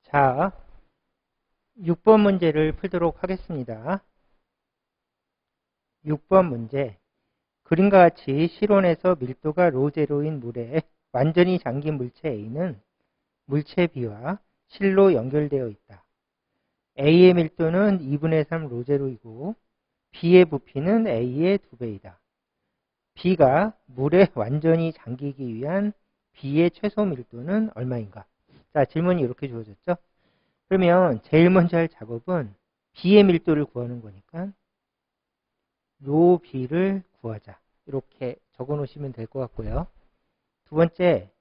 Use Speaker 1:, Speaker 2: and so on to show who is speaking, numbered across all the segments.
Speaker 1: 자, 6번 문제를 풀도록 하겠습니다. 6번 문제. 그림과 같이 실온에서 밀도가 로제로인 물에 완전히 잠긴 물체 A는 물체 B와 실로 연결되어 있다. A의 밀도는 2분의 3 로제로이고 B의 부피는 A의 2배이다. B가 물에 완전히 잠기기 위한 B의 최소 밀도는 얼마인가? 자, 질문이 이렇게 주어졌죠? 그러면 제일 먼저 할 작업은 B의 밀도를 구하는 거니까 로 B를 구하자. 이렇게 적어 놓으시면 될 것 같고요. 두 번째,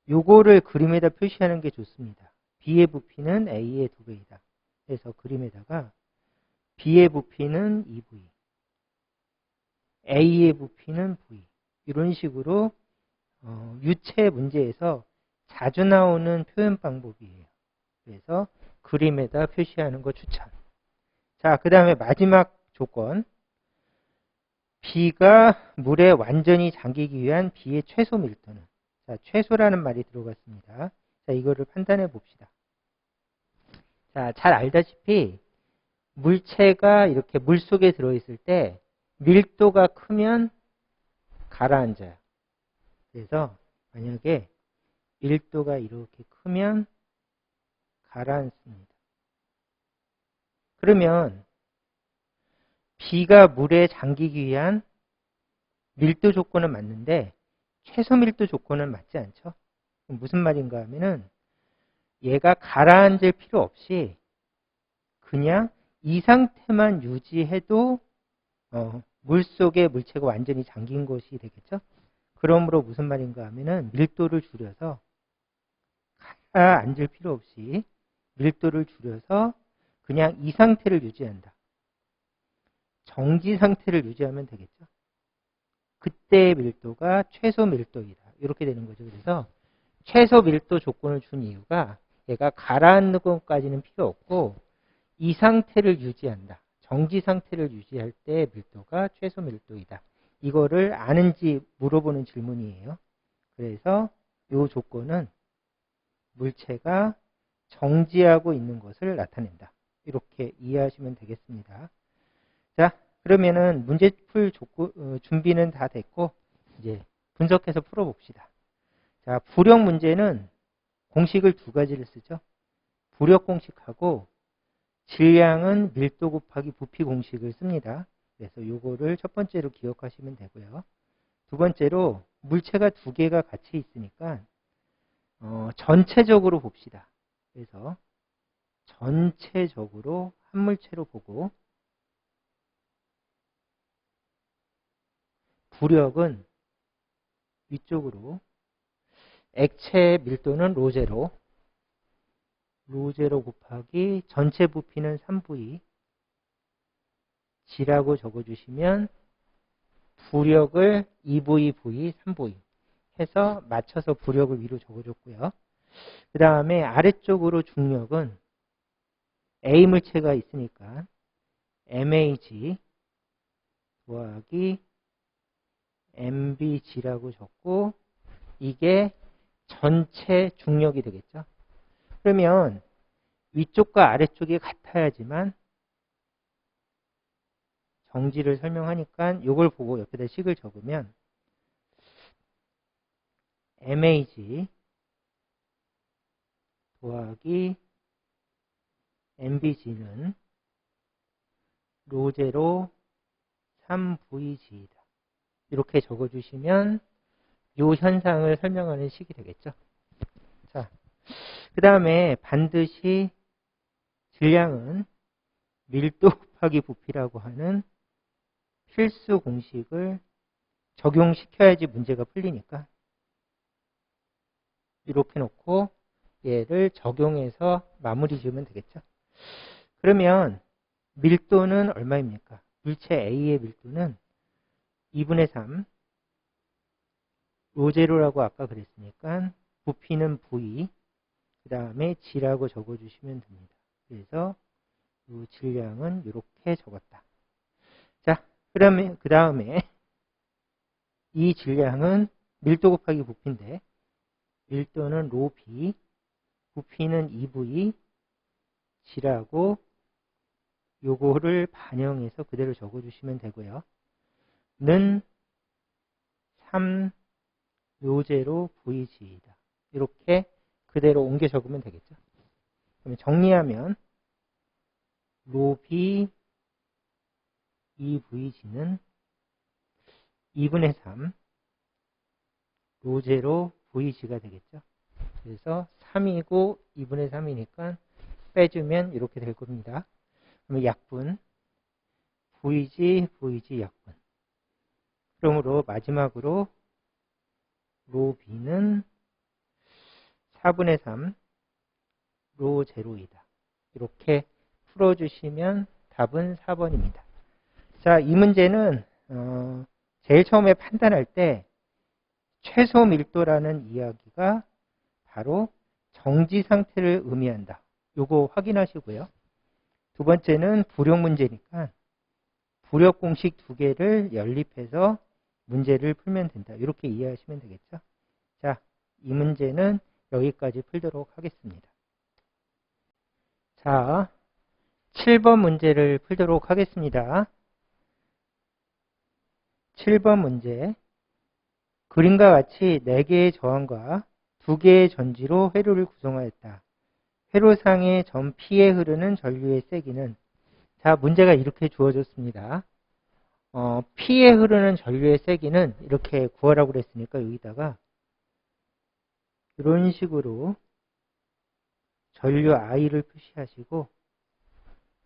Speaker 1: 요거를 그림에다 표시하는 게 좋습니다. B의 부피는 A의 2배이다. 그래서 그림에다가 B의 부피는 2V, A의 부피는 V. 이런 식으로 유체 문제에서 자주 나오는 표현 방법이에요. 그래서 그림에다 표시하는 거 추천. 자, 그 다음에 마지막 조건. B가 물에 완전히 잠기기 위한 B의 최소 밀도는. 자, 최소라는 말이 들어갔습니다. 자, 이거를 판단해 봅시다. 자, 잘 알다시피 물체가 이렇게 물 속에 들어있을 때 밀도가 크면 가라앉아요. 그래서 만약에 밀도가 이렇게 크면 가라앉습니다. 그러면 B가 물에 잠기기 위한 밀도 조건은 맞는데 최소 밀도 조건은 맞지 않죠? 무슨 말인가 하면은 얘가 가라앉을 필요 없이 그냥 이 상태만 유지해도 물속에 물체가 완전히 잠긴 것이 되겠죠? 그러므로 무슨 말인가 하면은 밀도를 줄여서 가라앉을 필요 없이 밀도를 줄여서 그냥 이 상태를 유지한다. 정지 상태를 유지하면 되겠죠. 그때의 밀도가 최소 밀도이다. 이렇게 되는 거죠. 그래서 최소 밀도 조건을 준 이유가 얘가 가라앉는 것까지는 필요 없고 이 상태를 유지한다. 정지 상태를 유지할 때 밀도가 최소 밀도이다. 이거를 아는지 물어보는 질문이에요. 그래서 이 조건은 물체가 정지하고 있는 것을 나타낸다. 이렇게 이해하시면 되겠습니다. 자, 그러면은 문제 풀 준비는 다 됐고 이제 분석해서 풀어봅시다. 자, 부력 문제는 공식을 두 가지를 쓰죠. 부력 공식하고 질량은 밀도 곱하기 부피 공식을 씁니다. 그래서 요거를 첫 번째로 기억하시면 되고요. 두 번째로 물체가 두 개가 같이 있으니까 전체적으로 봅시다. 그래서 전체적으로 한 물체로 보고 부력은 위쪽으로 액체 밀도는 로제로 곱하기 전체 부피는 3V G라고 적어주시면 부력을 2V, 3V 해서 맞춰서 부력을 위로 적어줬고요. 그 다음에 아래쪽으로 중력은 A 물체가 있으니까 MAG 더하기 MBG라고 적고 이게 전체 중력이 되겠죠. 그러면 위쪽과 아래쪽이 같아야지만 정지를 설명하니까 이걸 보고 옆에다 식을 적으면 MAG 더하기 MBG는 로제로 3VG이다. 이렇게 적어주시면 이 현상을 설명하는 식이 되겠죠. 자, 그 다음에 반드시 질량은 밀도 곱하기 부피라고 하는 필수 공식을 적용시켜야지 문제가 풀리니까 이렇게 놓고 얘를 적용해서 마무리 지으면 되겠죠. 그러면 밀도는 얼마입니까? 물체 A의 밀도는 2분의 3 로제로라고 아까 그랬으니까 부피는 V 그 다음에 G라고 적어주시면 됩니다. 그래서 이 질량은 이렇게 적었다. 자, 그러면 그 다음에 이 질량은 밀도 곱하기 부피인데 밀도는 로 B 부피는 EV, G라고 요거를 반영해서 그대로 적어주시면 되고요. 는 3 요제로 VG이다. 이렇게 그대로 옮겨 적으면 되겠죠. 그러면 정리하면 ρB EVG는 2분의 3 로제로 VG가 되겠죠. 그래서 3이고 2분의 3이니까 빼주면 이렇게 될 겁니다. 그러면 약분 VG, VG 약분. 그러므로 마지막으로 로B는 4분의 3 로제로이다. 이렇게 풀어주시면 답은 4번입니다. 자, 이 문제는 제일 처음에 판단할 때 최소 밀도라는 이야기가 바로 정지 상태를 의미한다. 요거 확인하시고요. 두 번째는 부력 문제니까 부력 공식 두 개를 연립해서 문제를 풀면 된다. 이렇게 이해하시면 되겠죠. 자, 이 문제는 여기까지 풀도록 하겠습니다. 자, 7번 문제를 풀도록 하겠습니다. 7번 문제. 그림과 같이 4개의 저항과 2개의 전지로 회로를 구성하였다. 회로상의 점 P에 흐르는 전류의 세기는, 자, 문제가 이렇게 주어졌습니다. P에 흐르는 전류의 세기는 이렇게 구하라고 그랬으니까 여기다가 이런 식으로 전류 I를 표시하시고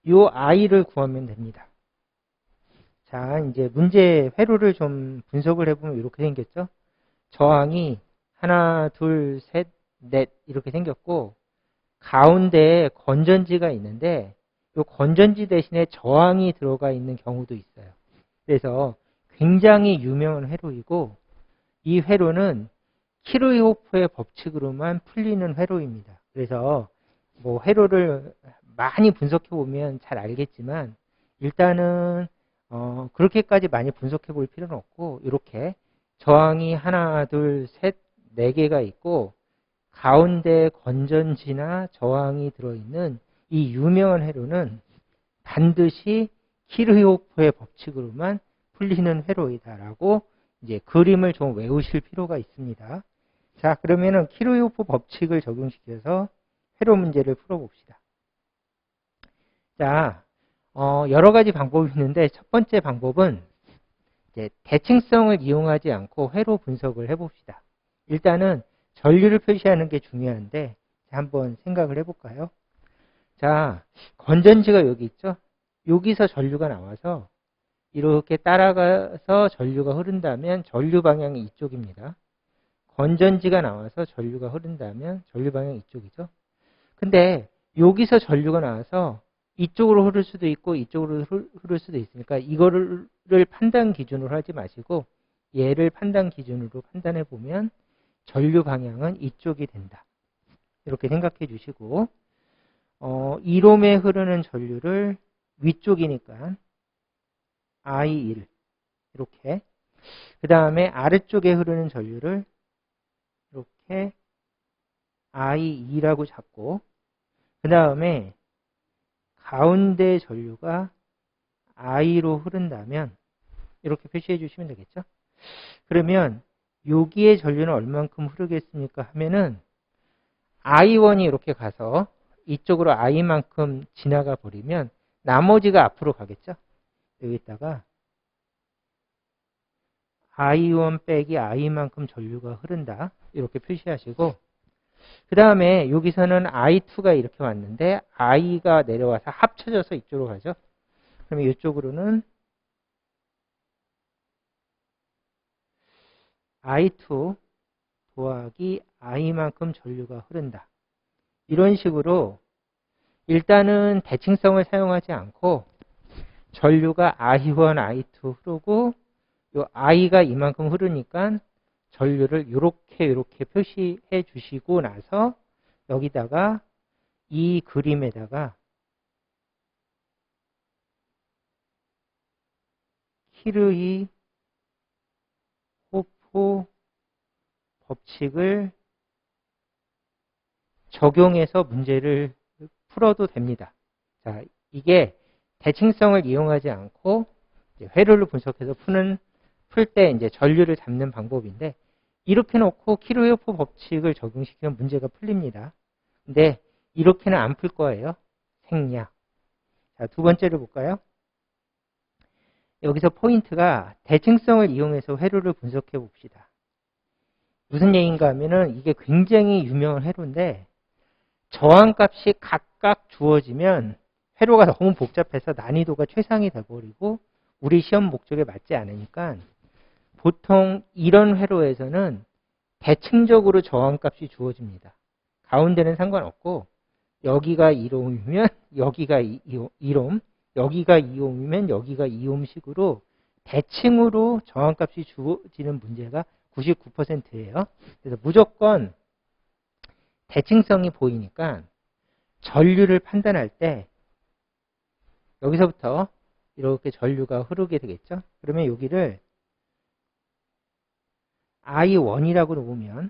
Speaker 1: 이 I를 구하면 됩니다. 자, 이제 문제 회로를 좀 분석을 해보면 이렇게 생겼죠. 저항이 하나, 둘, 셋, 넷 이렇게 생겼고 가운데에 건전지가 있는데 이 건전지 대신에 저항이 들어가 있는 경우도 있어요. 그래서 굉장히 유명한 회로이고 이 회로는 키르호프의 법칙으로만 풀리는 회로입니다. 그래서 뭐 회로를 많이 분석해 보면 잘 알겠지만 일단은 그렇게까지 많이 분석해 볼 필요는 없고 이렇게 저항이 하나, 둘, 셋, 네 개가 있고 가운데 건전지나 저항이 들어있는 이 유명한 회로는 반드시 키르호프의 법칙으로만 풀리는 회로이다라고 이제 그림을 좀 외우실 필요가 있습니다. 자, 그러면은 키르호프 법칙을 적용시켜서 회로 문제를 풀어봅시다. 자, 여러 가지 방법이 있는데 첫 번째 방법은 이제 대칭성을 이용하지 않고 회로 분석을 해봅시다. 일단은 전류를 표시하는 게 중요한데 한번 생각을 해볼까요? 자, 건전지가 여기 있죠? 여기서 전류가 나와서 이렇게 따라가서 전류가 흐른다면 전류 방향이 이쪽입니다. 건전지가 나와서 전류가 흐른다면 전류 방향이 이쪽이죠. 근데 여기서 전류가 나와서 이쪽으로 흐를 수도 있고 이쪽으로 흐를 수도 있으니까 이거를 판단 기준으로 하지 마시고 얘를 판단 기준으로 판단해 보면 전류 방향은 이쪽이 된다. 이렇게 생각해 주시고 2롬에 흐르는 전류를 위쪽이니까 I1 이렇게 그 다음에 아래쪽에 흐르는 전류를 이렇게 I2라고 잡고 그 다음에 가운데 전류가 I로 흐른다면 이렇게 표시해 주시면 되겠죠. 그러면 여기에 전류는 얼만큼 흐르겠습니까 하면은 I1이 이렇게 가서 이쪽으로 I만큼 지나가 버리면 나머지가 앞으로 가겠죠. 여기다가 I1 빼기 I만큼 전류가 흐른다. 이렇게 표시하시고 그 다음에 여기서는 I2가 이렇게 왔는데 I가 내려와서 합쳐져서 이쪽으로 가죠. 그러면 이쪽으로는 I2 더하기 I만큼 전류가 흐른다. 이런 식으로 일단은 대칭성을 사용하지 않고 전류가 I1, I2 흐르고 요 I가 이만큼 흐르니까 전류를 이렇게 표시해 주시고 나서 여기다가 이 그림에다가 키르호프 법칙을 적용해서 문제를 풀어도 됩니다. 자, 이게 대칭성을 이용하지 않고 회로를 분석해서 풀 때 이제 전류를 잡는 방법인데, 이렇게 놓고 키르호프 법칙을 적용시키면 문제가 풀립니다. 근데 이렇게는 안 풀 거예요. 생략. 자, 두 번째를 볼까요? 여기서 포인트가 대칭성을 이용해서 회로를 분석해 봅시다. 무슨 얘기인가 하면은 이게 굉장히 유명한 회로인데, 저항값이 각각 주어지면 회로가 너무 복잡해서 난이도가 최상이 돼버리고 우리 시험 목적에 맞지 않으니까, 보통 이런 회로에서는 대칭적으로 저항값이 주어집니다. 가운데는 상관없고, 여기가 1옴이면 여기가 1옴, 여기가 2옴이면 여기가 2옴식으로 대칭으로 저항값이 주어지는 문제가 99%예요. 그래서 무조건 대칭성이 보이니까 전류를 판단할 때 여기서부터 이렇게 전류가 흐르게 되겠죠. 그러면 여기를 I1이라고 놓으면,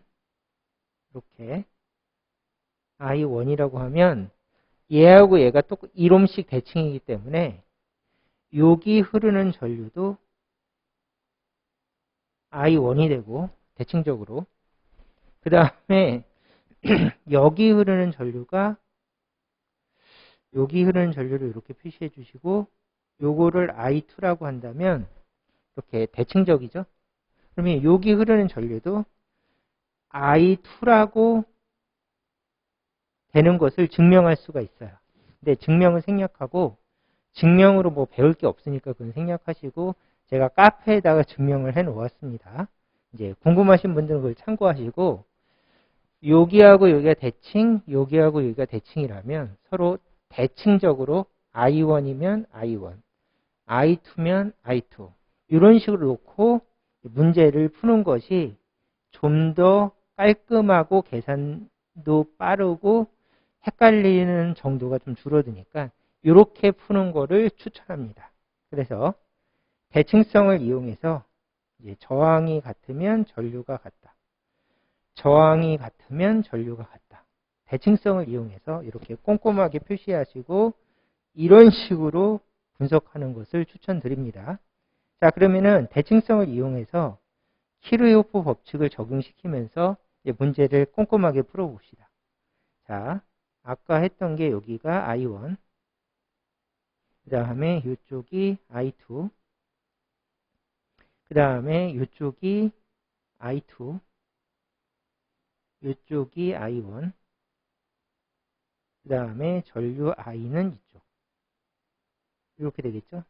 Speaker 1: 이렇게 I1이라고 하면 얘하고 얘가 또 1옴씩 대칭이기 때문에 여기 흐르는 전류도 I1이 되고 대칭적으로, 그 다음에 여기 흐르는 전류가, 여기 흐르는 전류를 이렇게 표시해 주시고 요거를 I2라고 한다면 이렇게 대칭적이죠. 그러면 여기 흐르는 전류도 I2라고 되는 것을 증명할 수가 있어요. 근데 증명을 생략하고, 증명으로 뭐 배울 게 없으니까 그건 생략하시고, 제가 카페에다가 증명을 해 놓았습니다. 이제 궁금하신 분들은 그걸 참고하시고, 여기하고 여기가 대칭, 여기하고 여기가 대칭이라면 서로 대칭적으로 I1이면 I1, I2면 I2 이런 식으로 놓고 문제를 푸는 것이 좀 더 깔끔하고 계산도 빠르고 헷갈리는 정도가 좀 줄어드니까 이렇게 푸는 거를 추천합니다. 그래서 대칭성을 이용해서 이제 저항이 같으면 전류가 같다, 저항이 같으면 전류가 같다, 대칭성을 이용해서 이렇게 꼼꼼하게 표시하시고 이런 식으로 분석하는 것을 추천드립니다. 자, 그러면은 대칭성을 이용해서 키르호프 법칙을 적용시키면서 문제를 꼼꼼하게 풀어봅시다. 자, 아까 했던 게 여기가 I1, 그 다음에 이쪽이 I2, 그 다음에 이쪽이 I2, 이쪽이 I1, 그 다음에 전류 I는 이쪽. 이렇게 되겠죠?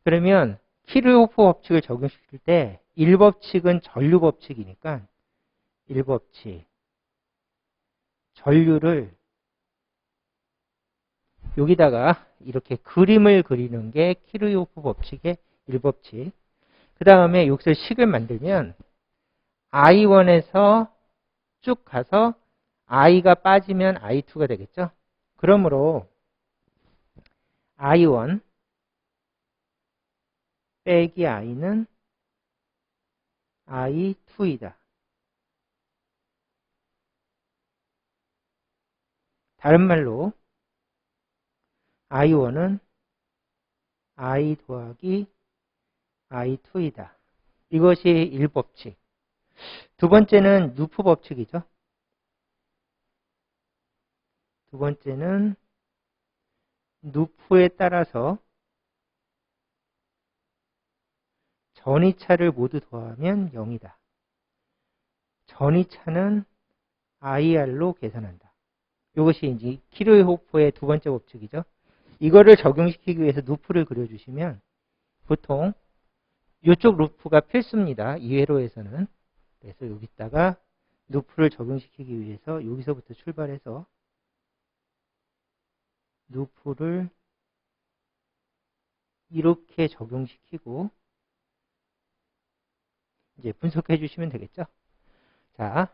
Speaker 1: 그러면 키르호프 법칙을 적용시킬 때 1법칙은 전류 법칙이니까 1법칙, 전류를 여기다가 이렇게 그림을 그리는 게 키르호프 법칙의 1법칙. 그 다음에 여기서 식을 만들면 I1에서 쭉 가서 I가 빠지면 I2가 되겠죠. 그러므로 I1 빼기 I는 I2이다. 다른 말로 I1은 I 더하기 I2이다. 이것이 1법칙. 두 번째는 누프 법칙이죠. 두 번째는 누프에 따라서 전이차를 모두 더하면 0이다. 전이차는 IR로 계산한다. 이것이 이제 키르호프의 두 번째 법칙이죠. 이거를 적용시키기 위해서 누프를 그려주시면 보통 이쪽 루프가 필수입니다. 이 회로에서는. 그래서 여기다가 누프를 적용시키기 위해서 여기서부터 출발해서 누프를 이렇게 적용시키고 이제 분석해 주시면 되겠죠. 자,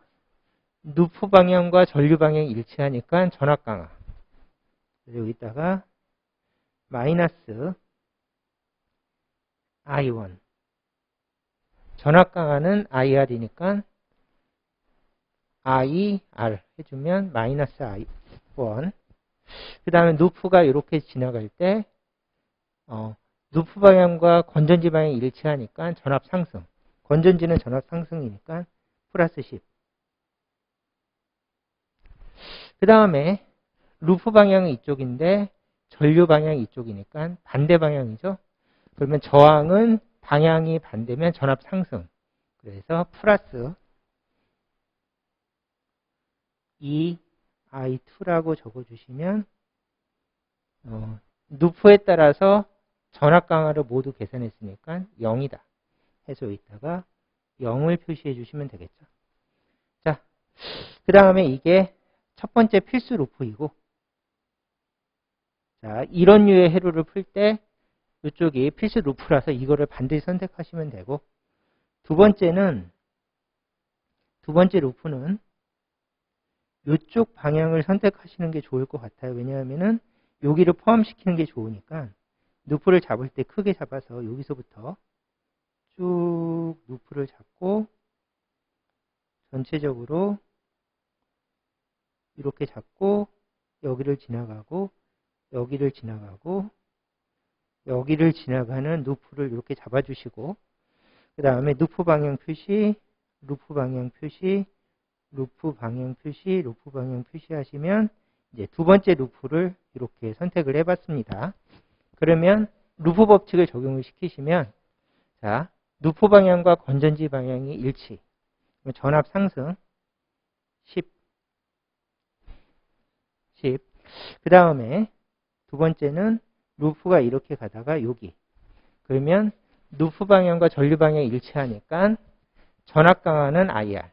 Speaker 1: 누프 방향과 전류 방향이 일치하니까 전압 강화. 그래서 여기다가 마이너스 I1. 전압 강화는 IR이니까 IR 해주면 마이너스 I1. 그 다음에 루프가 이렇게 지나갈 때 루프 방향과 건전지 방향이 일치하니까 전압 상승. 건전지는 전압 상승이니까 플러스 10. 그 다음에 루프 방향은 이쪽인데 전류 방향이 이쪽이니까 반대 방향이죠. 그러면 저항은 방향이 반대면 전압 상승. 그래서 플러스 I2라고 적어주시면 루프에 따라서 전압 강화를 모두 계산했으니까 0이다. 해서 여기다가 0을 표시해 주시면 되겠죠. 자, 그 다음에 이게 첫 번째 필수 루프이고, 자, 이런 류의 회로를 풀 때 이쪽이 필수 루프라서 이거를 반드시 선택하시면 되고, 두 번째 루프는 이쪽 방향을 선택하시는 게 좋을 것 같아요. 왜냐하면은 여기를 포함시키는 게 좋으니까 루프를 잡을 때 크게 잡아서 여기서부터 쭉 루프를 잡고 전체적으로 이렇게 잡고 여기를 지나가고 여기를 지나가고 여기를 지나가는 루프를 이렇게 잡아주시고, 그 다음에 루프 방향 표시, 루프 방향 표시, 루프 방향 표시, 루프 방향 표시하시면 이제 두 번째 루프를 이렇게 선택을 해봤습니다. 그러면 루프 법칙을 적용을 시키시면, 자, 루프 방향과 건전지 방향이 일치. 전압 상승 10. 그 다음에 두 번째는 루프가 이렇게 가다가 여기. 그러면 루프 방향과 전류 방향이 일치하니까 전압 강화는 IR.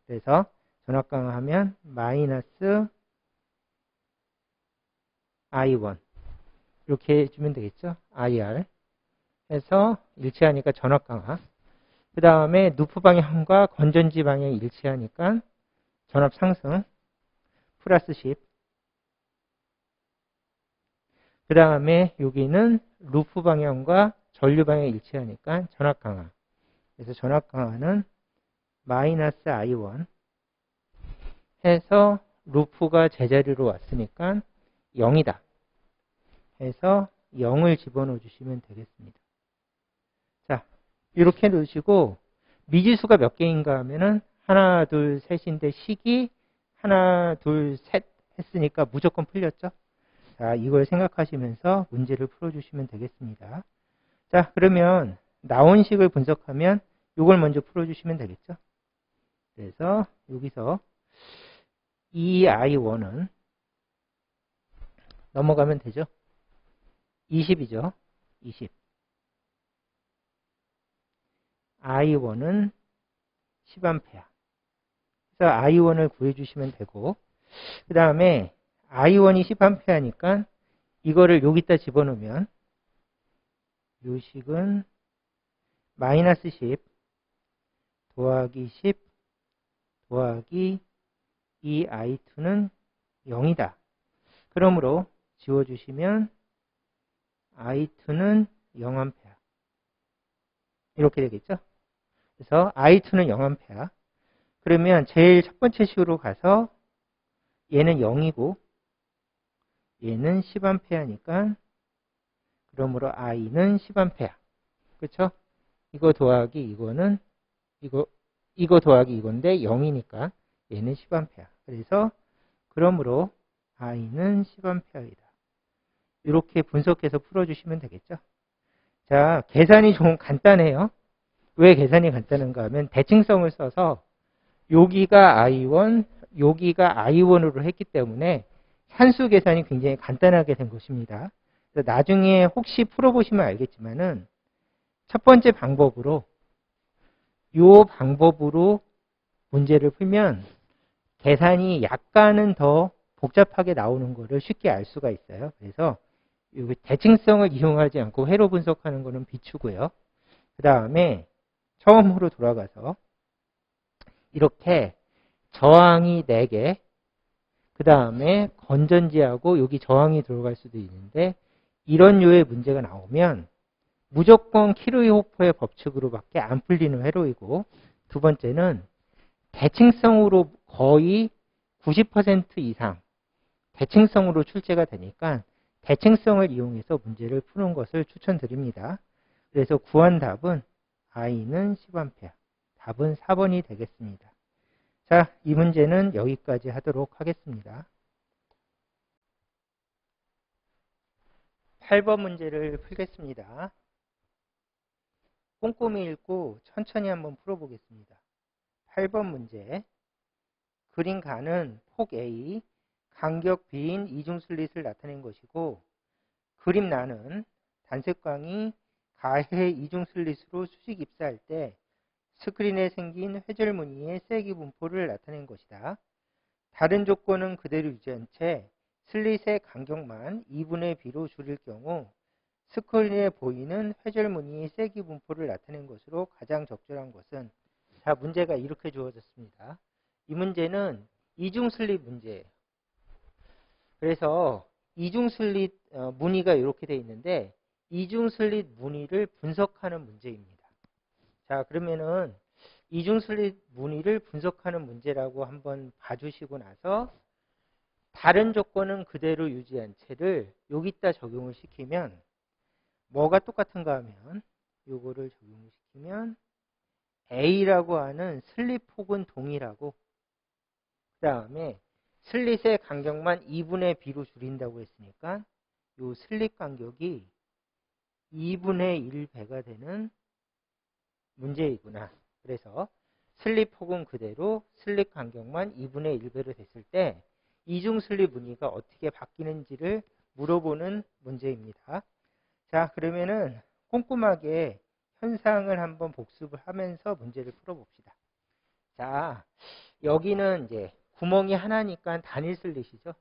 Speaker 1: 그래서 전압 강화하면 마이너스 I1. 이렇게 해주면 되겠죠. IR. 해서 일치하니까 전압 강화. 그 다음에 루프 방향과 건전지 방향이 일치하니까 전압 상승 플러스 10. 그 다음에 여기는 루프 방향과 전류 방향이 일치하니까 전압 강화. 그래서 전압 강화는 마이너스 I1 해서 루프가 제자리로 왔으니까 0이다. 해서 0을 집어넣어 주시면 되겠습니다. 자, 이렇게 놓으시고 미지수가 몇 개인가 하면은 하나, 둘, 셋인데 식이 하나, 둘, 셋 했으니까 무조건 풀렸죠. 자, 이걸 생각하시면서 문제를 풀어주시면 되겠습니다. 자, 그러면 나온 식을 분석하면 이걸 먼저 풀어주시면 되겠죠. 그래서 여기서 이 I1은 넘어가면 되죠. 20이죠. 20. I1은 10A. 그래서 I1을 구해주시면 되고, 그 다음에 I1이 10A니까 이거를 여기다 집어넣으면 요 식은 마이너스 10 더하기 10 더하기 이 I2는 0이다. 그러므로 지워주시면 I2는 0A. 이렇게 되겠죠. 그래서 I2는 0A. 그러면 제일 첫 번째 식으로 가서 얘는 0이고 얘는 10A니까 그러므로 I는 10A. 그렇죠? 이거 더하기 이거는 이거 더하기 이건데 0이니까 얘는 10A. 그래서 그러므로 I는 10A이다. 이렇게 분석해서 풀어주시면 되겠죠. 자, 계산이 좀 간단해요. 왜 계산이 간단한가 하면 대칭성을 써서 여기가 I1, 여기가 I1으로 했기 때문에 산수 계산이 굉장히 간단하게 된 것입니다. 그래서 나중에 혹시 풀어보시면 알겠지만은 첫 번째 방법으로 문제를 풀면 계산이 약간은 더 복잡하게 나오는 것을 쉽게 알 수가 있어요. 그래서 대칭성을 이용하지 않고 회로 분석하는 것은 비추고요. 그 다음에 처음으로 돌아가서 이렇게 저항이 4개, 그 다음에 건전지하고 여기 저항이 들어갈 수도 있는데 이런 류의 문제가 나오면 무조건 키르호프의 법칙으로밖에 안 풀리는 회로이고, 두 번째는 대칭성으로 거의 90% 이상 대칭성으로 출제가 되니까 대칭성을 이용해서 문제를 푸는 것을 추천드립니다. 그래서 구한 답은 I는 10A. 답은 4번이 되겠습니다. 자, 이 문제는 여기까지 하도록 하겠습니다. 8번 문제를 풀겠습니다. 꼼꼼히 읽고 천천히 한번 풀어보겠습니다. 8번 문제. 그린 가는 폭 A, 간격 B인 이중 슬릿을 나타낸 것이고, 그림 나는 단색광이 가해 이중 슬릿으로 수직 입사할 때 스크린에 생긴 회절 무늬의 세기 분포를 나타낸 것이다. 다른 조건은 그대로 유지한 채 슬릿의 간격만 2분의 B로 줄일 경우 스크린에 보이는 회절 무늬의 세기 분포를 나타낸 것으로 가장 적절한 것은, 자, 문제가 이렇게 주어졌습니다. 이 문제는 이중 슬릿 문제예요. 그래서 이중 슬릿 무늬가 이렇게 되어 있는데 이중 슬릿 무늬를 분석하는 문제입니다. 자, 그러면은 이중 슬릿 무늬를 분석하는 문제라고 한번 봐주시고 나서 다른 조건은 그대로 유지한 채를 여기다 적용을 시키면 뭐가 똑같은가 하면 요거를 적용을 시키면 A라고 하는 슬릿 폭은 동일하고, 그 다음에 슬릿의 간격만 2분의 B로 줄인다고 했으니까 요 슬릿 간격이 2분의 1배가 되는 문제이구나. 그래서 슬릿 폭은 그대로 슬릿 간격만 2분의 1배로 됐을 때 이중 슬릿 무늬가 어떻게 바뀌는지를 물어보는 문제입니다. 자, 그러면은 꼼꼼하게 현상을 한번 복습을 하면서 문제를 풀어봅시다. 자, 여기는 이제 구멍이 하나니까 단일 슬릿이죠.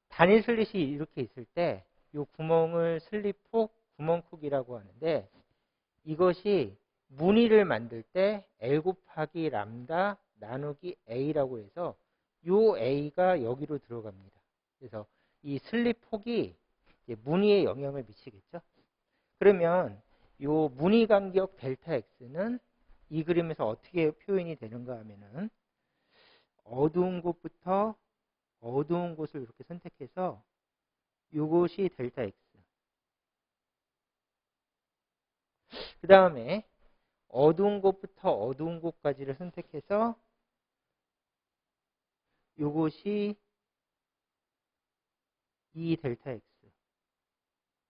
Speaker 1: 단일 슬릿이 이렇게 있을 때 이 구멍을 슬릿 폭, 구멍 크기라고 하는데, 이것이 무늬를 만들 때 L 곱하기 람다 나누기 A라고 해서 이 A가 여기로 들어갑니다. 그래서 이 슬릿 폭이 무늬에 영향을 미치겠죠. 그러면 이 무늬 간격 델타 X는 이 그림에서 어떻게 표현이 되는가 하면은 어두운 곳부터 어두운 곳을 이렇게 선택해서 이것이 델타 X. 그 다음에 어두운 곳부터 어두운 곳까지를 선택해서 이것이 이 델타 X.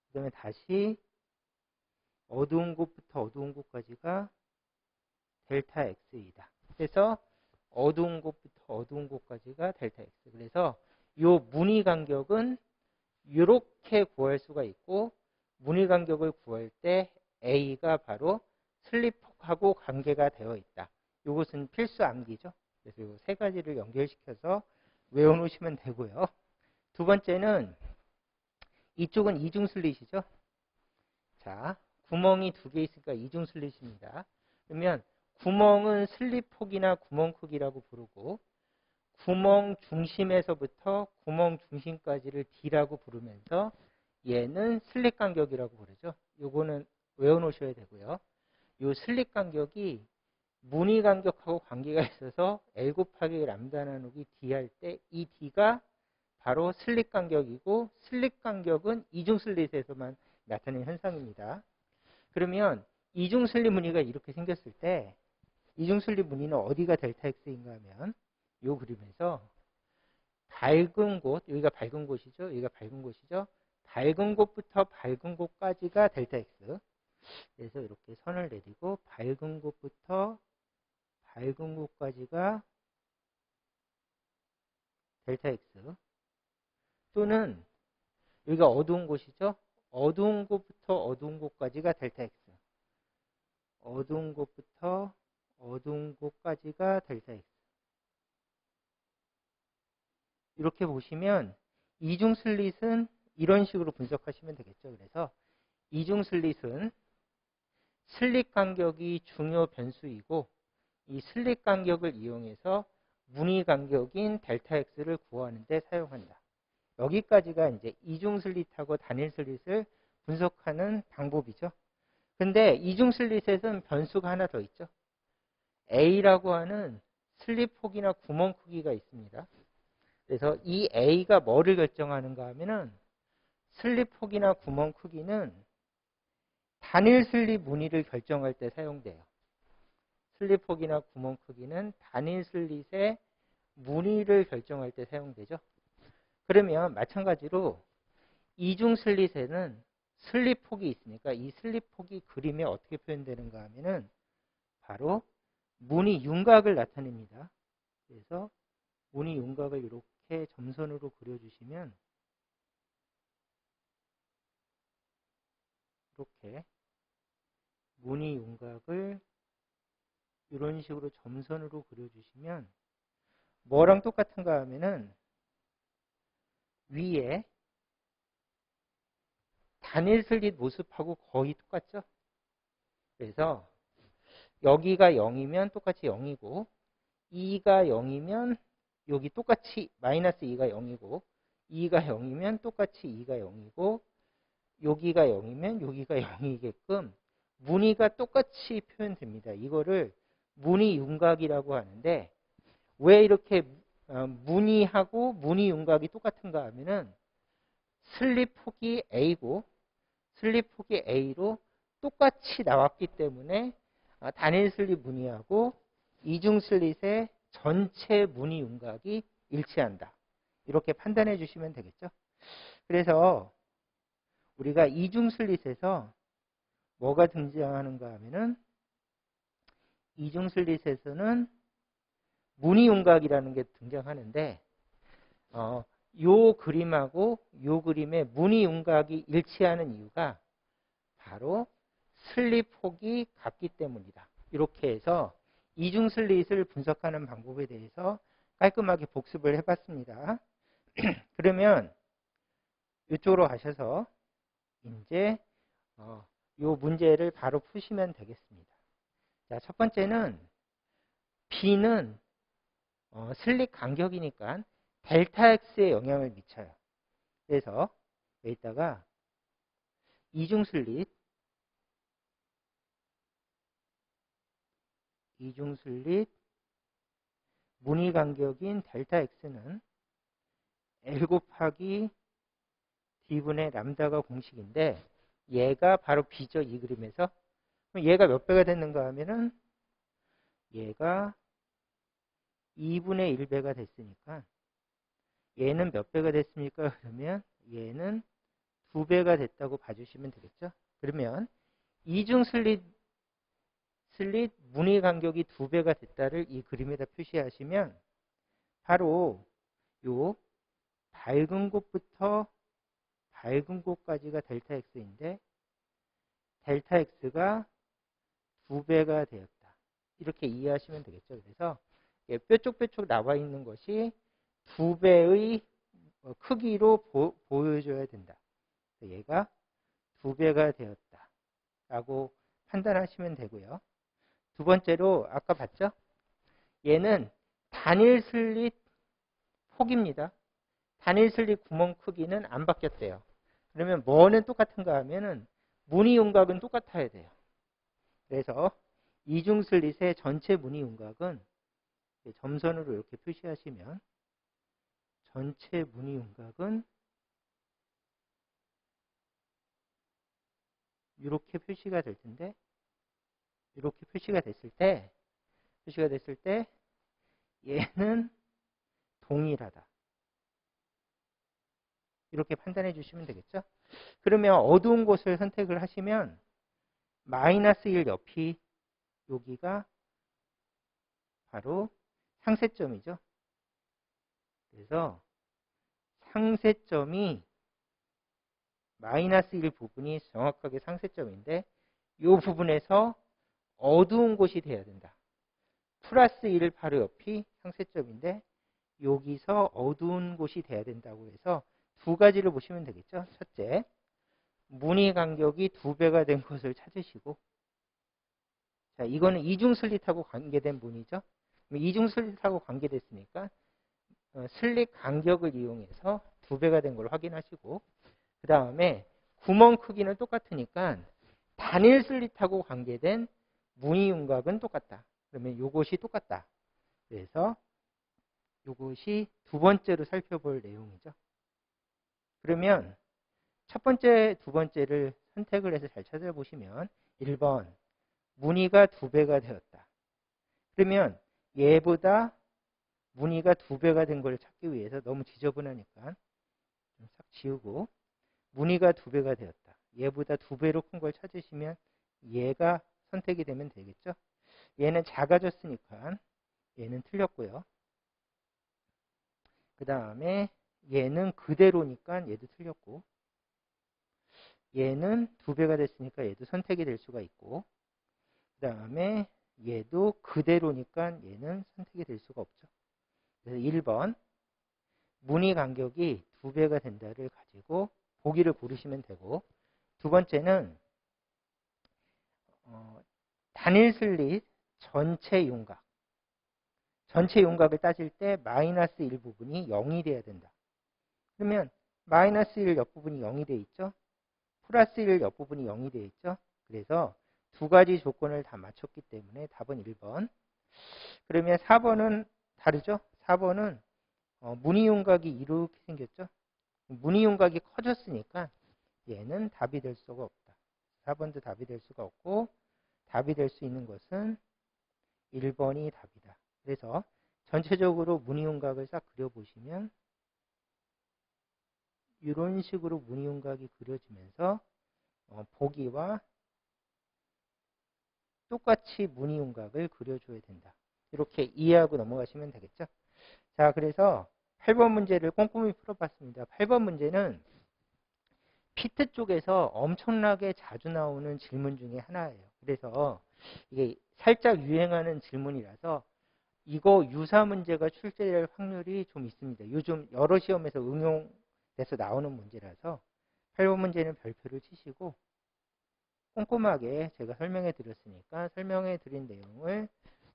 Speaker 1: 그 다음에 다시 어두운 곳부터 어두운 곳까지가 델타 X이다. 그래서 어두운 곳부터 어두운 곳까지가 델타 X. 그래서 이 무늬 간격은 이렇게 구할 수가 있고, 무늬 간격을 구할 때 A가 바로 슬릿 폭하고 관계가 되어 있다. 이것은 필수 암기죠. 그래서 이 세 가지를 연결시켜서 외워놓으시면 되고요. 두 번째는 이쪽은 이중 슬릿이죠. 자, 구멍이 두 개 있으니까 이중 슬릿입니다. 그러면 구멍은 슬릿 폭이나 구멍 크기라고 부르고, 구멍 중심에서부터 구멍 중심까지를 D라고 부르면서 얘는 슬릿 간격이라고 부르죠. 요거는 외워놓으셔야 되고요. 요 슬릿 간격이 무늬 간격하고 관계가 있어서 L 곱하기 람다 나누기 D 할 때 이 D가 바로 슬릿 간격이고, 슬릿 간격은 이중 슬릿에서만 나타내는 현상입니다. 그러면 이중 슬릿 무늬가 이렇게 생겼을 때 이중 슬릿 무늬는 어디가 델타 X인가 하면 이 그림에서 밝은 곳, 여기가 밝은 곳이죠. 여기가 밝은 곳이죠. 밝은 곳부터 밝은 곳까지가 델타 X. 그래서 이렇게 선을 내리고 밝은 곳부터 밝은 곳까지가 델타 X. 또는 여기가 어두운 곳이죠. 어두운 곳부터 어두운 곳까지가 델타 X. 어두운 곳부터 어두운 곳까지가 델타 X. 이렇게 보시면 이중 슬릿은 이런 식으로 분석하시면 되겠죠. 그래서 이중 슬릿은 슬릿 간격이 중요 변수이고, 이 슬릿 간격을 이용해서 무늬 간격인 델타 X를 구하는 데 사용한다. 여기까지가 이제 이중 슬릿하고 단일 슬릿을 분석하는 방법이죠. 근데 이중 슬릿에는 변수가 하나 더 있죠. A라고 하는 슬릿 폭이나 구멍 크기가 있습니다. 그래서 이 A가 뭐를 결정하는가 하면은 슬릿 폭이나 구멍 크기는 단일 슬릿 무늬를 결정할 때 사용돼요. 슬릿 폭이나 구멍 크기는 단일 슬릿의 무늬를 결정할 때 사용되죠. 그러면 마찬가지로 이중 슬릿에는 슬릿 폭이 있으니까 이 슬릿 폭이 그림에 어떻게 표현되는가 하면은 바로 무늬 윤곽을 나타냅니다. 그래서 무늬 윤곽을 이렇게 점선으로 그려주시면 이렇게 무늬 윤곽을 이런 식으로 점선으로 그려주시면 뭐랑 똑같은가 하면은 위에 단일 슬릿 모습하고 거의 똑같죠. 그래서 여기가 0이면 똑같이 0이고 2가 0이면 여기 똑같이 마이너스 2가 0이고 2가 0이면 똑같이 2가 0이고 여기가 0이면 여기가 0이게끔 무늬가 똑같이 표현됩니다. 이거를 무늬 윤곽이라고 하는데 왜 이렇게 무늬하고 무늬 윤곽이 똑같은가 하면은 슬릿 폭이 A고 슬릿 폭이 A로 똑같이 나왔기 때문에 단일 슬릿 무늬하고 이중 슬릿의 전체 무늬 윤곽이 일치한다. 이렇게 판단해 주시면 되겠죠. 그래서 우리가 이중 슬릿에서 뭐가 등장하는가 하면은 이중 슬릿에서는 무늬 윤곽이라는 게 등장하는데 요 그림하고 요 그림의 무늬 윤곽이 일치하는 이유가 바로 슬릿 폭이 같기 때문이다. 이렇게 해서 이중 슬릿을 분석하는 방법에 대해서 깔끔하게 복습을 해봤습니다. 그러면 이쪽으로 가셔서 이제 요 문제를 바로 푸시면 되겠습니다. 자, 첫 번째는 B는 슬릿 간격이니까 델타 X에 영향을 미쳐요. 그래서 여기다가 이중 슬릿 무늬 간격인 델타 X는 L 곱하기 D분의 람다가 공식인데 얘가 바로 B죠. 이 그림에서. 그럼 얘가 몇 배가 됐는가 하면은 얘가 2분의 1배가 됐으니까 얘는 몇 배가 됐습니까? 그러면 얘는 2배가 됐다고 봐주시면 되겠죠. 그러면 이중 슬릿 무늬 간격이 2배가 됐다를 이 그림에다 표시하시면 바로 요 밝은 곳부터 밝은 곳까지가 델타 X인데 델타 X가 2배가 되었다. 이렇게 이해하시면 되겠죠. 그래서 뾰족뾰족 나와 있는 것이 2배의 크기로 보여줘야 된다. 얘가 2배가 되었다. 라고 판단하시면 되고요. 두 번째로 아까 봤죠? 얘는 단일 슬릿 폭입니다. 단일 슬릿 구멍 크기는 안 바뀌었대요. 그러면 뭐는 똑같은가 하면은 무늬 윤곽은 똑같아야 돼요. 그래서 이중 슬릿의 전체 무늬 윤곽은 점선으로 이렇게 표시하시면 전체 무늬 윤곽은 이렇게 표시가 될 텐데 이렇게 표시가 됐을 때 얘는 동일하다. 이렇게 판단해 주시면 되겠죠. 그러면 어두운 곳을 선택을 하시면 마이너스 1 옆이 여기가 바로 상쇄점이죠. 그래서 상쇄점이 마이너스 1 부분이 정확하게 상쇄점인데 이 부분에서 어두운 곳이 돼야 된다. 플러스 1 바로 옆이 상쇄점인데 여기서 어두운 곳이 돼야 된다고 해서 두 가지를 보시면 되겠죠. 첫째, 무늬 간격이 2배가 된 것을 찾으시고 자, 이거는 이중 슬릿하고 관계된 무늬죠. 이중 슬릿하고 관계됐으니까 슬릿 간격을 이용해서 2배가 된 걸 확인하시고 그 다음에 구멍 크기는 똑같으니까 단일 슬릿하고 관계된 무늬 윤곽은 똑같다. 그러면 이것이 똑같다. 그래서 이것이 두 번째로 살펴볼 내용이죠. 그러면 첫 번째, 두 번째를 선택을 해서 잘 찾아보시면 1번 무늬가 2배가 되었다. 그러면 얘보다 무늬가 2배가 된 걸 찾기 위해서 너무 지저분하니까 좀 싹 지우고 무늬가 2배가 되었다. 얘보다 2배로 큰 걸 찾으시면 얘가 선택이 되면 되겠죠. 얘는 작아졌으니까 얘는 틀렸고요. 그 다음에 얘는 그대로니까 얘도 틀렸고, 얘는 2배가 됐으니까 얘도 선택이 될 수가 있고, 그 다음에 얘도 그대로니까 얘는 선택이 될 수가 없죠. 그래서 1번 무늬 간격이 2배가 된다를 가지고 보기를 고르시면 되고, 두 번째는 단일 슬릿 전체 윤곽. 전체 윤곽을 따질 때 마이너스 1 부분이 0이 돼야 된다. 그러면 마이너스 1 옆부분이 0이 돼 있죠. 플러스 1 옆부분이 0이 돼 있죠. 그래서 두 가지 조건을 다 맞췄기 때문에 답은 1번. 그러면 4번은 다르죠. 4번은 무늬 윤곽이 이렇게 생겼죠. 무늬 윤곽이 커졌으니까 얘는 답이 될 수가 없다. 4번도 답이 될 수가 없고, 답이 될 수 있는 것은 1번이 답이다. 그래서 전체적으로 무늬 윤곽을 싹 그려보시면 이런 식으로 무늬 윤곽이 그려지면서 보기와 똑같이 무늬 윤곽을 그려줘야 된다. 이렇게 이해하고 넘어가시면 되겠죠. 자, 그래서 8번 문제를 꼼꼼히 풀어봤습니다. 8번 문제는 피트 쪽에서 엄청나게 자주 나오는 질문 중에 하나예요. 그래서 이게 살짝 유행하는 질문이라서 이거 유사 문제가 출제될 확률이 좀 있습니다. 요즘 여러 시험에서 응용돼서 나오는 문제라서 8번 문제는 별표를 치시고 꼼꼼하게 제가 설명해 드렸으니까 설명해 드린 내용을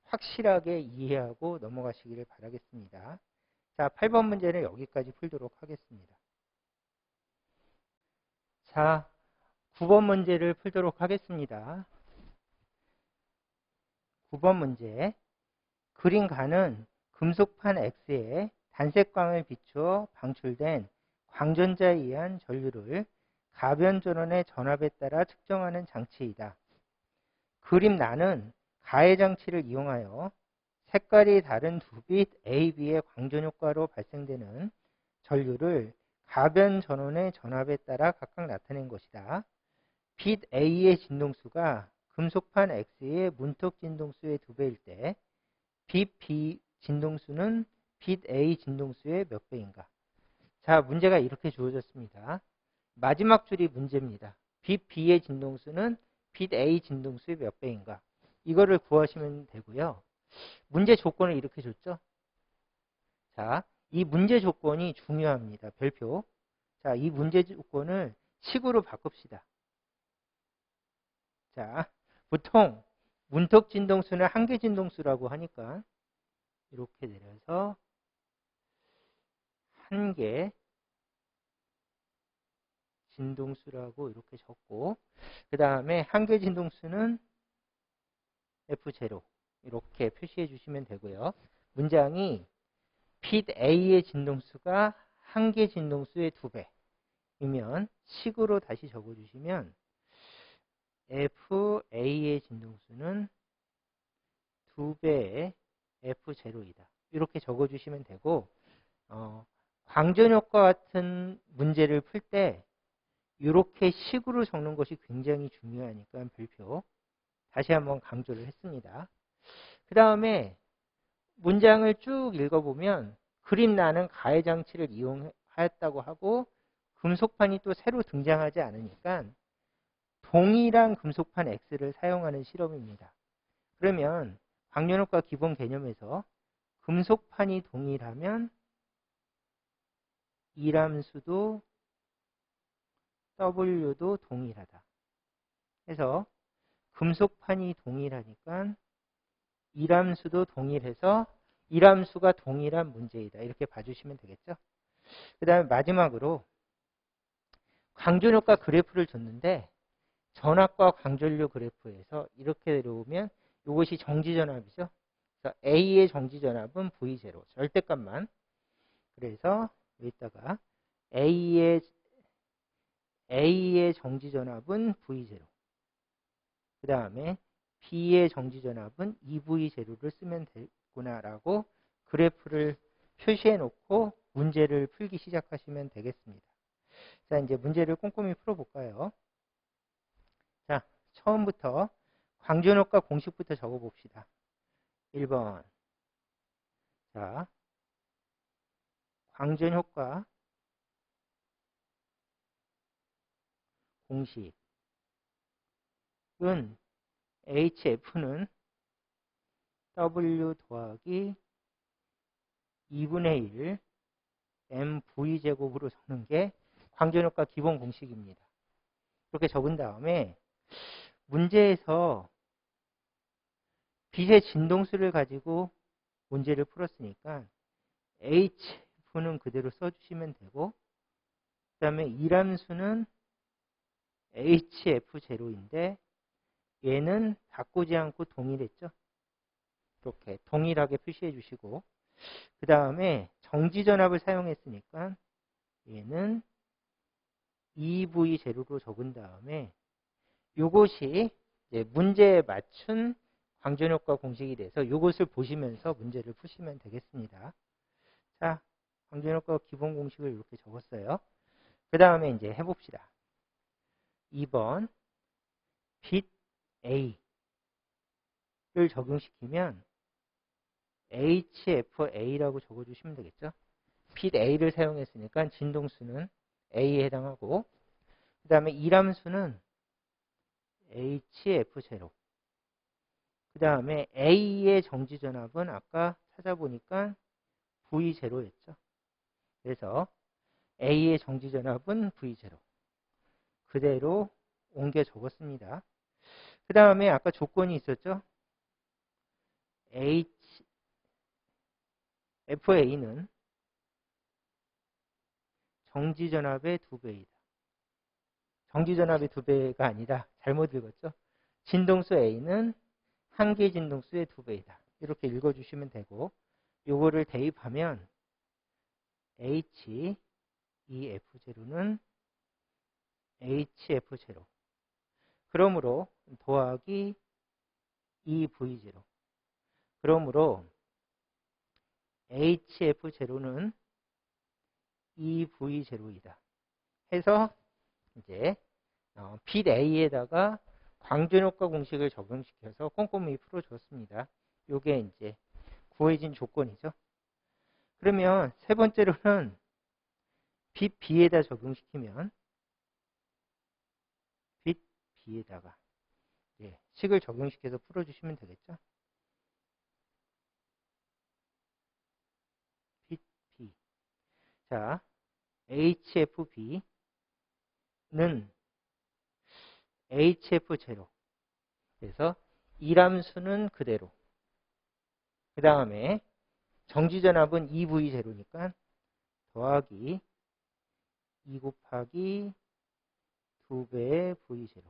Speaker 1: 확실하게 이해하고 넘어가시기를 바라겠습니다. 자, 8번 문제는 여기까지 풀도록 하겠습니다. 자, 9번 문제를 풀도록 하겠습니다. 9번 문제. 그림가는 금속판 X에 단색광을 비추어 방출된 광전자에 의한 전류를 가변 전원의 전압에 따라 측정하는 장치이다. 그림 나는 가해 장치를 이용하여 색깔이 다른 두 빛 A, B의 광전 효과로 발생되는 전류를 가변 전원의 전압에 따라 각각 나타낸 것이다. 빛 A의 진동수가 금속판 X의 문턱 진동수의 2배일 때 빛 B 진동수는 빛 A 진동수의 몇 배인가? 자, 문제가 이렇게 주어졌습니다. 마지막 줄이 문제입니다. 빛 B의 진동수는 빛 A 진동수의 몇 배인가? 이거를 구하시면 되고요. 문제 조건을 이렇게 줬죠. 자, 이 문제 조건이 중요합니다. 별표. 자, 이 문제 조건을 식으로 바꿉시다. 자, 보통 문턱 진동수는 한계 진동수라고 하니까 이렇게 내려서 한계 진동수라고 이렇게 적고, 그 다음에 한계 진동수는 F0 이렇게 표시해 주시면 되고요. 문장이 빛 A의 진동수가 한계 진동수의 2배이면 식으로 다시 적어주시면 FA의 진동수는 2배의 F0이다. 이렇게 적어주시면 되고, 광전효과 같은 문제를 풀 때 이렇게 식으로 적는 것이 굉장히 중요하니까 별표 다시 한번 강조를 했습니다. 그 다음에 문장을 쭉 읽어보면 그림 나는 가해 장치를 이용하였다고 하고 금속판이 또 새로 등장하지 않으니까 동일한 금속판 X를 사용하는 실험입니다. 그러면 광전효과 기본 개념에서 금속판이 동일하면 이람수도 W도 동일하다. 그래서 금속판이 동일하니까 이람수도 동일해서 이람수가 동일한 문제이다. 이렇게 봐주시면 되겠죠. 그 다음에 마지막으로 광전효과 그래프를 줬는데 전압과 광전류 그래프에서 이렇게 내려오면 이것이 정지전압이죠. 그래서 A의 정지전압은 V0 절대값만. 그래서 여기다가 A의 정지전압은 V0. 그 다음에 B의 정지전압은 2V0를 쓰면 되구나라고 그래프를 표시해 놓고 문제를 풀기 시작하시면 되겠습니다. 자, 이제 문제를 꼼꼼히 풀어볼까요? 자, 처음부터 광전효과 공식부터 적어봅시다. 1번. 자, 광전효과 공식은 HF는 W 더하기 2분의 1 MV제곱으로 적는 게 광전효과 기본 공식입니다. 이렇게 적은 다음에 문제에서 빛의 진동수를 가지고 문제를 풀었으니까 HF는 그대로 써주시면 되고, 그 다음에 이람수는 HF0인데 얘는 바꾸지 않고 동일했죠. 이렇게 동일하게 표시해 주시고, 그 다음에 정지전압을 사용했으니까 얘는 EV0로 적은 다음에 이것이 문제에 맞춘 광전효과 공식이 돼서 이것을 보시면서 문제를 푸시면 되겠습니다. 자, 광전효과 기본 공식을 이렇게 적었어요. 그 다음에 이제 해봅시다. 2번 빛 A를 적용시키면 HFA라고 적어주시면 되겠죠. 빛 A를 사용했으니까 진동수는 A에 해당하고, 그 다음에 이람수는 HF0. 그 다음에 A의 정지전압은 아까 찾아보니까 V0였죠. 그래서 A의 정지전압은 V0. 그대로 옮겨 적었습니다. 그 다음에 아까 조건이 있었죠. FA는 정지전압의 2배이다. 정지전압의 2배가 아니라 잘못 읽었죠. 진동수 A는 한계 진동수의 2배이다. 이렇게 읽어주시면 되고, 요거를 대입하면 HEF0는 HF0. 그러므로 더하기 EV0. 그러므로 HF0는 EV0이다. 해서 이제 빛 A에다가 광전효과 공식을 적용시켜서 꼼꼼히 풀어줬습니다. 요게 이제 구해진 조건이죠. 그러면 세 번째로는 빛 B에다 적용시키면 빛 B에다가 식을 적용시켜서 풀어주시면 되겠죠. 빛 B. 자, HFB는 HF0. 그래서 이람수는 그대로. 그 다음에 정지전압은 EV0니까 더하기 2 곱하기 2배의 V0.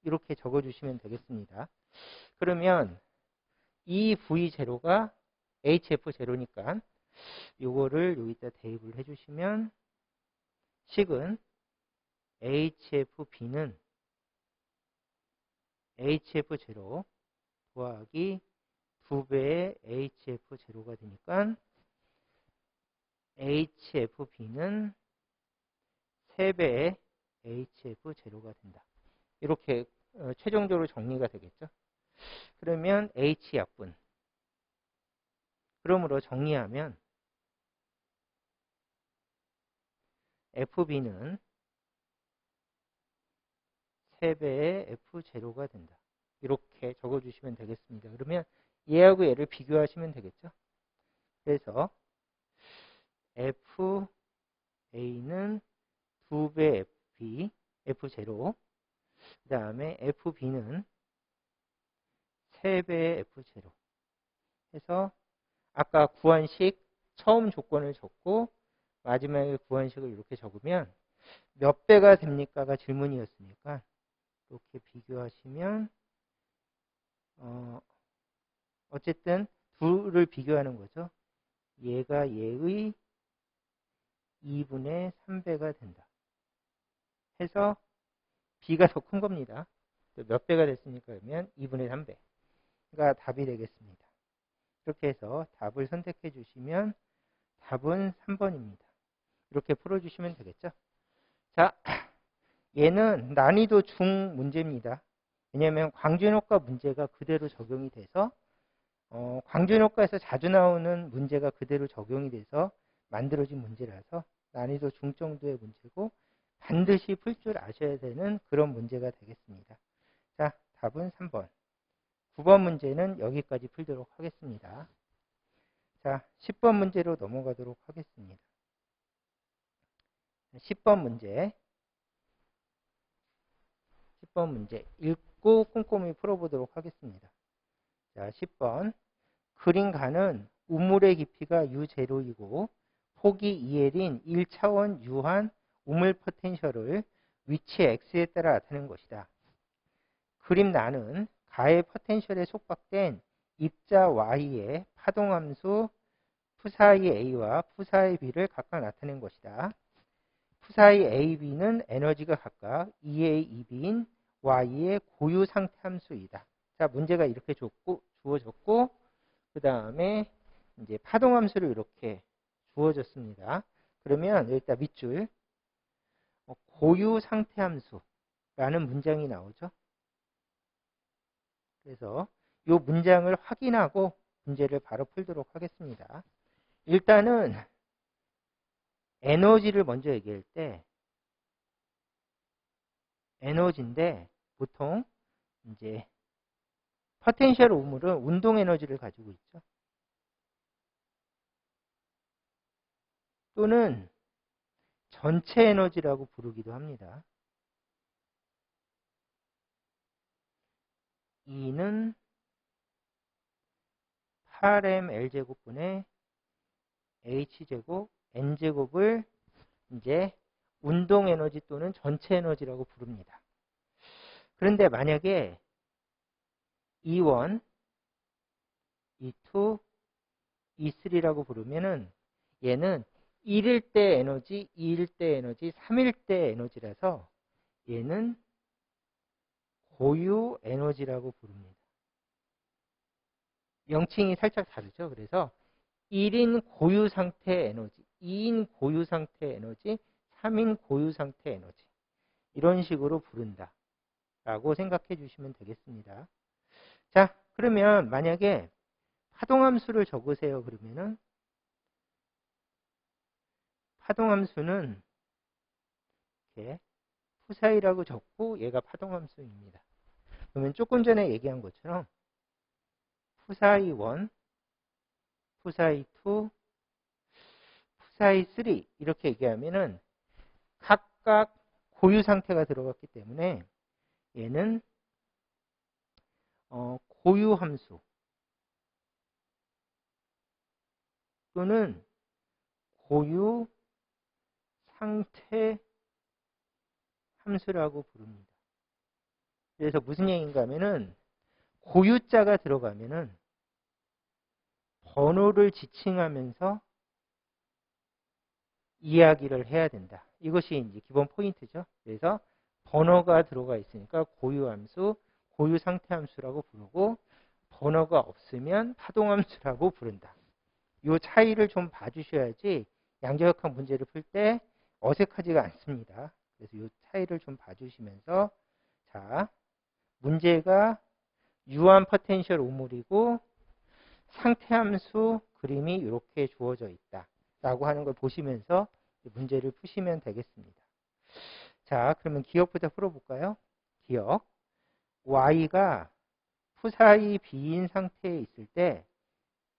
Speaker 1: 이렇게 적어주시면 되겠습니다. 그러면 이 V0가 HF0니까 요거를 여기다 대입을 해주시면 식은 HFB는 HF0 더하기 2배의 HF0가 되니까 HFB는 3배의 HF0가 된다. 이렇게 최종적으로 정리가 되겠죠. 그러면 H약분. 그러므로 정리하면 FB는 3배의 F0가 된다. 이렇게 적어주시면 되겠습니다. 그러면 얘하고 얘를 비교하시면 되겠죠. 그래서 FA는 2배 FB, F0. 그 다음에 FB는 3배의 F0. 해서 아까 구한식 처음 조건을 적고 마지막에 구한식을 이렇게 적으면 몇 배가 됩니까가 질문이었으니까 이렇게 비교하시면 어쨌든 둘을 비교하는 거죠. 얘가 얘의 2분의 3배가 된다. 해서 B가 더 큰 겁니다. 몇 배가 됐습니까? 그러면 2분의 3배가 답이 되겠습니다. 이렇게 해서 답을 선택해 주시면 답은 3번입니다. 이렇게 풀어주시면 되겠죠. 자, 얘는 난이도 중 문제입니다. 왜냐하면 광준효과 문제가 그대로 적용이 돼서 광준효과에서 자주 나오는 문제가 그대로 적용이 돼서 만들어진 문제라서 난이도 중 정도의 문제고 반드시 풀 줄 아셔야 되는 그런 문제가 되겠습니다. 자, 답은 3번. 9번 문제는 여기까지 풀도록 하겠습니다. 자, 10번 문제로 넘어가도록 하겠습니다. 10번 문제. 10번 문제 읽고 꼼꼼히 풀어보도록 하겠습니다. 자, 10번. 그림가는 우물의 깊이가 U0이고 폭이 2L인 1차원 유한 우물 포텐셜을 위치 X에 따라 나타낸 것이다. 그림나는 가의 포텐셜에 속박된 입자 Y의 파동함수 푸사이 A와 푸사이 B를 각각 나타낸 것이다. 푸사이 A, B는 에너지가 각각 2A, 2B인 Y의 고유 상태 함수이다. 자, 문제가 이렇게 주어졌고, 그 다음에 이제 파동함수를 이렇게 주어졌습니다. 그러면 여기다 밑줄 고유 상태 함수라는 문장이 나오죠. 그래서 이 문장을 확인하고 문제를 바로 풀도록 하겠습니다. 일단은 에너지를 먼저 얘기할 때 에너지인데 보통 이제 포텐셜 우물은 운동 에너지를 가지고 있죠. 또는 전체 에너지라고 부르기도 합니다. E는 8mL제곱분의 H제곱 N제곱을 이제 운동 에너지 또는 전체 에너지라고 부릅니다. 그런데 만약에 E1, E2, E3라고 부르면은 얘는 1일 때 에너지, 2일 때 에너지, 3일 때 에너지라서 얘는 고유 에너지라고 부릅니다. 명칭이 살짝 다르죠. 그래서 1인 고유 상태 에너지, 2인 고유 상태 에너지, 3인 고유 상태 에너지 이런 식으로 부른다 라고 생각해 주시면 되겠습니다. 자, 그러면 만약에 파동함수를 적으세요. 그러면은 파동함수는 이렇게 푸사이라고 적고 얘가 파동함수입니다. 그러면 조금 전에 얘기한 것처럼 푸사이 1, 푸사이 2, 푸사이 3 이렇게 얘기하면은 각각 고유 상태가 들어갔기 때문에 얘는 고유 함수 또는 고유 상태 함수라고 부릅니다. 그래서 무슨 얘기인가 하면은 고유자가 들어가면은 번호를 지칭하면서 이야기를 해야 된다. 이것이 이제 기본 포인트죠. 그래서 번호가 들어가 있으니까 고유함수, 고유상태함수라고 부르고 번호가 없으면 파동함수라고 부른다. 이 차이를 좀 봐주셔야지 양자역학 문제를 풀 때 어색하지가 않습니다. 그래서 이 차이를 좀 봐주시면서 자, 문제가 유한 포텐셜 우물이고 상태함수 그림이 이렇게 주어져 있다 라고 하는 걸 보시면서 문제를 푸시면 되겠습니다. 자, 그러면 기억부터 풀어볼까요? 기억. Y가 푸사이 B인 상태에 있을 때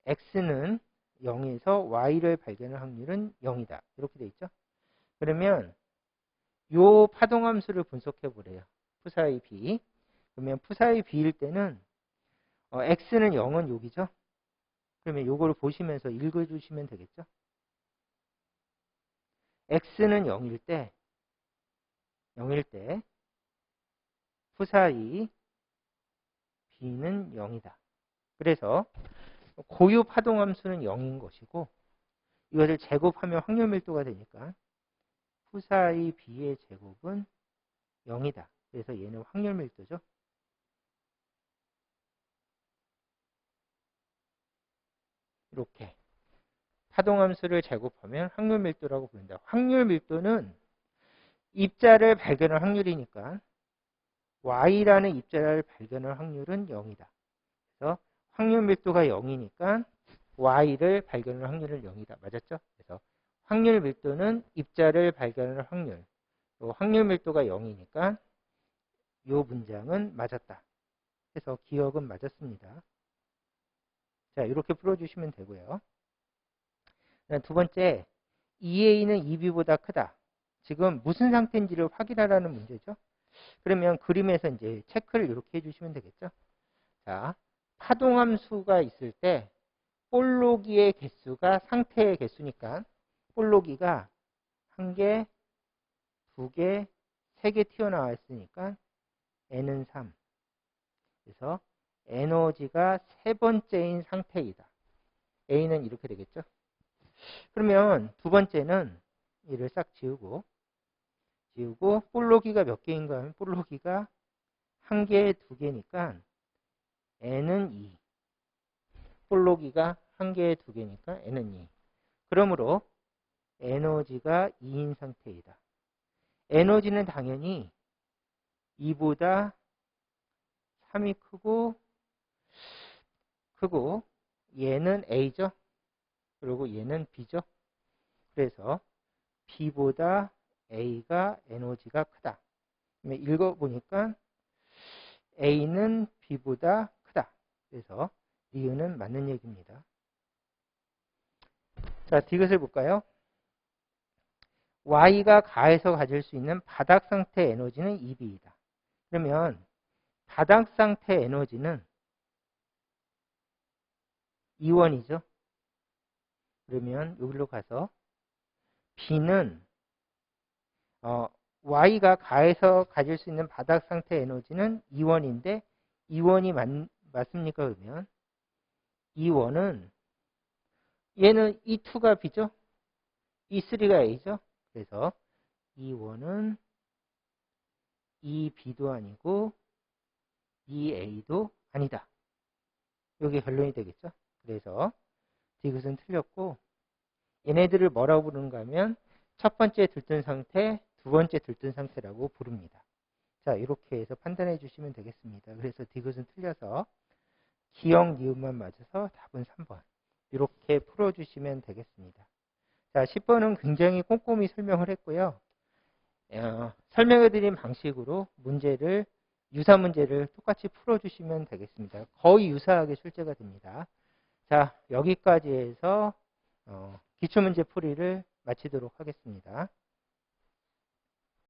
Speaker 1: X는 0에서 Y를 발견할 확률은 0이다. 이렇게 돼 있죠? 그러면 요 파동함수를 분석해 보래요. 푸사이 B. 그러면 푸사이 B일 때는 X는 0은 여기죠? 그러면 요거를 보시면서 읽어주시면 되겠죠? X는 0일 때 푸사이 B는 0이다. 그래서 고유 파동함수는 0인 것이고 이것을 제곱하면 확률 밀도가 되니까 후사의 B의 제곱은 0이다. 그래서 얘는 확률 밀도죠. 이렇게 파동함수를 제곱하면 확률 밀도라고 부른다. 확률 밀도는 입자를 발견할 확률이니까 Y라는 입자를 발견할 확률은 0이다. 그래서 확률 밀도가 0이니까 Y를 발견할 확률은 0이다. 맞았죠? 그래서 확률 밀도는 입자를 발견할 확률. 확률 밀도가 0이니까 이 문장은 맞았다. 그래서 기억은 맞았습니다. 자, 이렇게 풀어주시면 되고요. 두 번째, 2A는 2B보다 크다. 지금 무슨 상태인지를 확인하라는 문제죠. 그러면 그림에서 이제 체크를 이렇게 해주시면 되겠죠. 자, 파동함수가 있을 때 볼로기의 개수가 상태의 개수니까 볼로기가 1개, 2개, 3개 튀어나와 있으니까 n은 3. 그래서 에너지가 세 번째인 상태이다. A는 이렇게 되겠죠. 그러면 두 번째는 이를 싹 지우고 볼로기가 몇 개인가 하면 볼로기가 1개, 2개니까 n은 2. 볼로기가 1개, 2개니까 n은 2. 그러므로 에너지가 2인 상태이다. 에너지는 당연히 2보다 3이 크고 얘는 A죠. 그리고 얘는 B죠. 그래서 B보다 A가 에너지가 크다. 읽어보니까 A는 B보다 크다. 그래서 니은은 맞는 얘기입니다. 자, 디귿을 볼까요? Y가 가해서 가질 수 있는 바닥 상태 에너지는 2B이다. 그러면 바닥 상태 에너지는 2원이죠. 그러면 여기로 가서 B는 Y가 가해서 가질 수 있는 바닥 상태 에너지는 2원인데 2원이 맞습니까? 그러면 2원은 얘는 E2가 B죠? E3가 A죠? 그래서 2원은 EB도 아니고 EA도 아니다. 이게 결론이 되겠죠? 그래서 디귿은 틀렸고 얘네들을 뭐라고 부르는가 하면 첫 번째 들뜬 상태, 두 번째 들뜬 상태라고 부릅니다. 자, 이렇게 해서 판단해 주시면 되겠습니다. 그래서 디귿은 틀려서 기억, 니은만 맞아서 답은 3번. 이렇게 풀어주시면 되겠습니다. 자, 10번은 굉장히 꼼꼼히 설명을 했고요. 설명해 드린 방식으로 유사 문제를 똑같이 풀어주시면 되겠습니다. 거의 유사하게 출제가 됩니다. 자, 여기까지 해서 기출문제 풀이를 마치도록 하겠습니다.